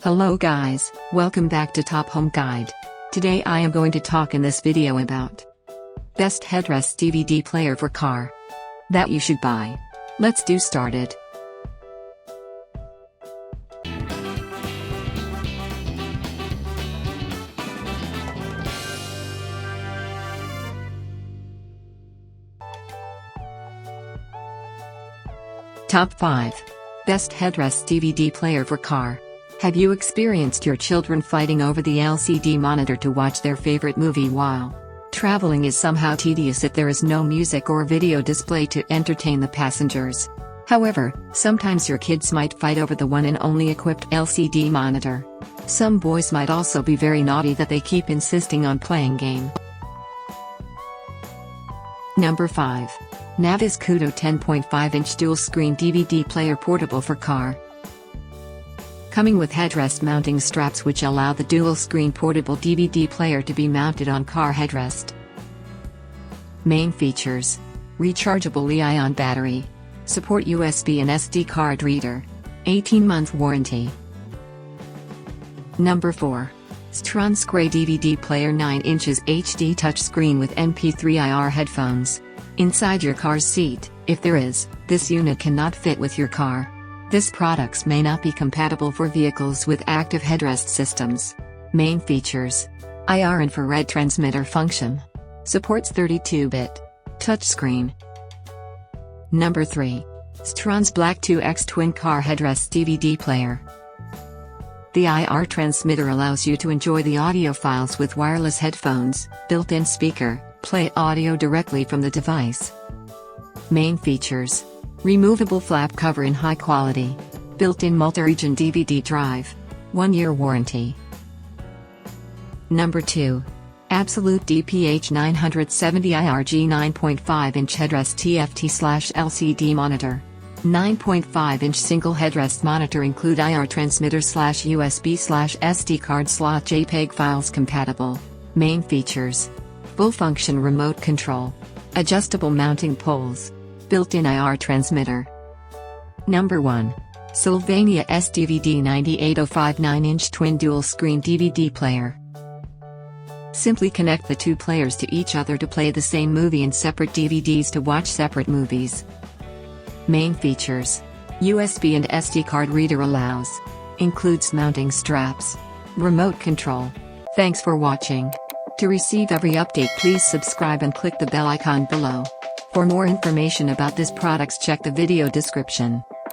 Hello guys, welcome back to Top Home Guide. Today I am going to talk in this video about best headrest DVD player for car that you should buy. Let's do started. Top 5 Best Headrest DVD Player for Car. Have you experienced your children fighting over the LCD monitor to watch their favorite movie while traveling is somehow tedious if there is no music or video display to entertain the passengers? However, sometimes your kids might fight over the one and only equipped LCD monitor. Some boys might also be very naughty that they keep insisting on playing game. Number 5. Navis Kudo 10.5-inch dual-screen DVD player portable for car. Coming with headrest mounting straps which allow the dual-screen portable DVD player to be mounted on car headrest. Main features: rechargeable Li-ion battery, support USB and SD card reader, 18-month warranty. Number 4. Strons Gray DVD Player 9 inches HD touchscreen with MP3 IR headphones. Inside your car's seat, if there is, this unit cannot fit with your car. This products may not be compatible for vehicles with active headrest systems. Main features: IR infrared transmitter function. Supports 32-bit touchscreen. Number 3. Strons Black 2X Twin Car Headrest DVD Player. The IR transmitter allows you to enjoy the audio files with wireless headphones, built-in speaker, play audio directly from the device. Main features: removable flap cover in high quality, built-in multi-region DVD drive, 1-year warranty. Number 2. Absolute DPH 970 IRG 9.5-inch headrest TFT/LCD monitor. 9.5-inch single headrest monitor include IR transmitter/USB/SD card slot JPEG files compatible. Main features: full function remote control, adjustable mounting poles, built-in IR transmitter. Number 1. Sylvania SDVD 9805 9-inch twin dual-screen DVD player. Simply connect the two players to each other to play the same movie and separate DVDs to watch separate movies. Main features: USB and SD card reader allows. Includes mounting straps. Remote control. Thanks for watching. To receive every update, please subscribe and click the bell icon below. For more information about this products, check the video description.